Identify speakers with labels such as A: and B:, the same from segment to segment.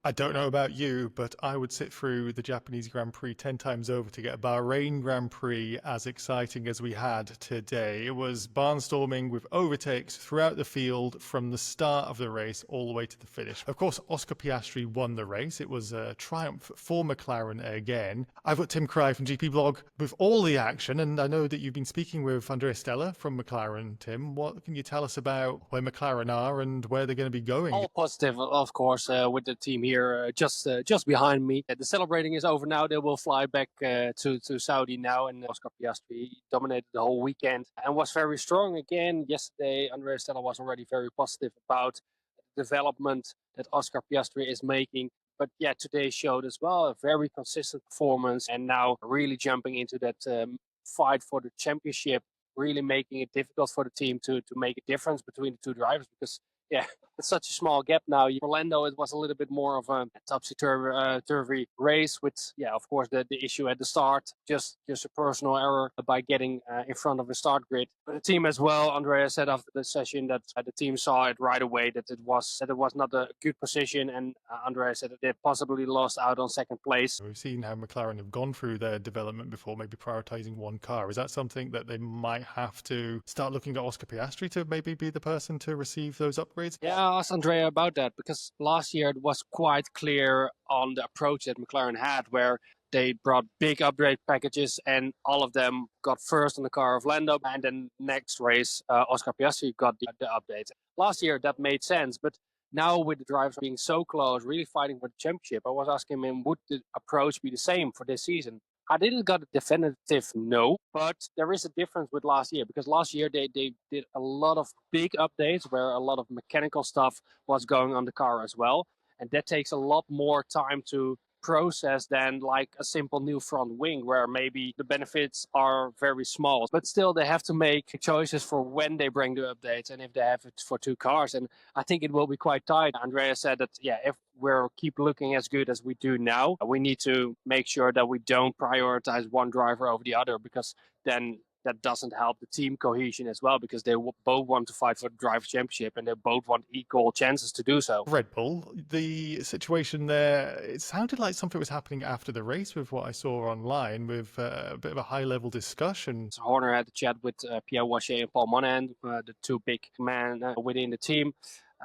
A: I don't know about you, but I would sit through the Japanese Grand Prix 10 times over to get a Bahrain Grand Prix as exciting as we had today. It was barnstorming with overtakes throughout the field from the start of the race all the way to the finish. Of course, Oscar Piastri won the race. It was a triumph for McLaren again. I've got Tim Kraaij from GP Blog with all the action, and I know that you've been speaking with Andrea Stella from McLaren. Tim, what can you tell us about where McLaren are and where they're going to be going?
B: All positive, of course, with the team here just behind me. The celebrating is over now. They will fly back to Saudi now, and Oscar Piastri dominated the whole weekend and was very strong again. Yesterday, Andrea Stella was already very positive about the development that Oscar Piastri is making. But yeah, today showed as well a very consistent performance, and now really jumping into that fight for the championship, really making it difficult for the team to make a difference between the two drivers because yeah, it's such a small gap now. For Lando, it was a little bit more of a topsy-turvy race with, yeah, of course, the issue at the start, just a personal error by getting in front of the start grid. But the team as well, Andrea said after the session that the team saw it right away that it was not a good position, and Andrea said that they possibly lost out on second place.
A: We've seen how McLaren have gone through their development before, maybe prioritizing one car. Is that something that they might have to start looking at Oscar Piastri to maybe be the person to receive those upgrades?
B: Yeah, I asked Andrea about that because last year it was quite clear on the approach that McLaren had, where they brought big upgrade packages and all of them got first on the car of Lando, and then next race Oscar Piastri got the updates. Last year that made sense, but now with the drivers being so close, really fighting for the championship, I was asking him, would the approach be the same for this season? I didn't got a definitive no, but there is a difference with last year because last year they did a lot of big updates where a lot of mechanical stuff was going on the car as well. And that takes a lot more time to process than like a simple new front wing where maybe the benefits are very small. But still they have to make choices for when they bring the updates and if they have it for two cars. And I think it will be quite tight. Andrea said that, yeah, if we're keep looking as good as we do now, we need to make sure that we don't prioritize one driver over the other because then that doesn't help the team cohesion as well because they both want to fight for the driver championship and they both want equal chances to do so.
A: Red Bull, the situation there, it sounded like something was happening after the race with what I saw online with a bit of a high-level discussion.
B: So Horner had a chat with Pierre Waché and Paul Monahan, the two big men within the team.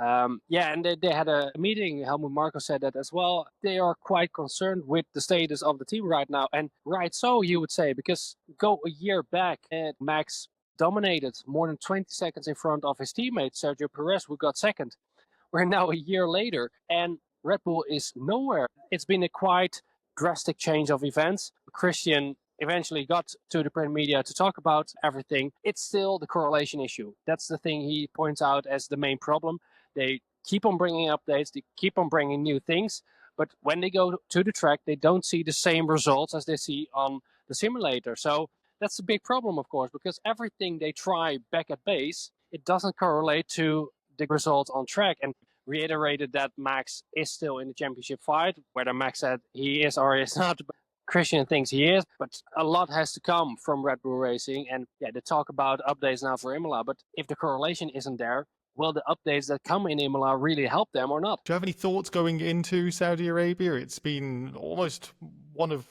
B: Yeah, and they had a meeting. Helmut Marko said that as well. They are quite concerned with the status of the team right now. And right so, you would say, because go a year back and Max dominated more than 20 seconds in front of his teammate, Sergio Perez, who got second. We're now a year later and Red Bull is nowhere. It's been a quite drastic change of events. Christian eventually got to the print media to talk about everything. It's still the correlation issue. That's the thing he points out as the main problem. They keep on bringing updates, they keep on bringing new things, but when they go to the track, they don't see the same results as they see on the simulator. So that's a big problem, of course, because everything they try back at base, it doesn't correlate to the results on track. And reiterated that Max is still in the championship fight, whether Max said he is or is not. Christian thinks he is, but a lot has to come from Red Bull Racing. And yeah, they talk about updates now for Imola, but if the correlation isn't there, will the updates that come in Imola really help them or not?
A: Do you have any thoughts going into Saudi Arabia? It's been almost one of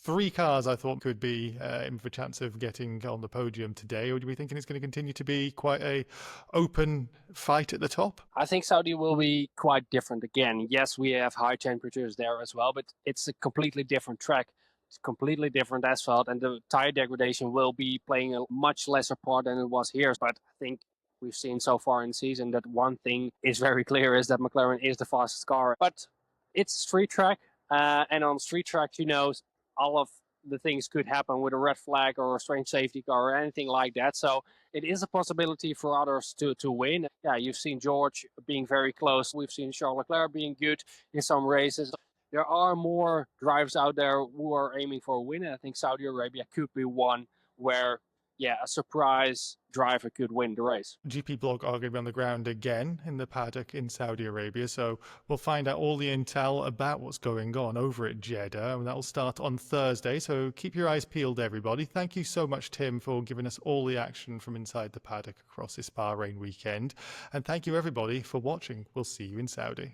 A: three cars I thought could be in for a chance of getting on the podium today. Or do we thinking it's going to continue to be quite a open fight at the top?
B: I think Saudi will be quite different again. Yes, we have high temperatures there as well, but it's a completely different track. It's completely different asphalt, and the tire degradation will be playing a much lesser part than it was here. But I think we've seen so far in the season that one thing is very clear is that McLaren is the fastest car. But it's a street track, and on street tracks, you know, all of the things could happen with a red flag or a strange safety car or anything like that. So it is a possibility for others to win. Yeah, you've seen George being very close. We've seen Charles Leclerc being good in some races. There are more drivers out there who are aiming for a win. And I think Saudi Arabia could be one where, yeah, a surprise driver could win the race.
A: GP Blog are going to be on the ground again in the paddock in Saudi Arabia, so we'll find out all the intel about what's going on over at Jeddah, and that will start on Thursday, so keep your eyes peeled, everybody. Thank you so much, Tim, for giving us all the action from inside the paddock across this Bahrain weekend, and thank you, everybody, for watching. We'll see you in Saudi.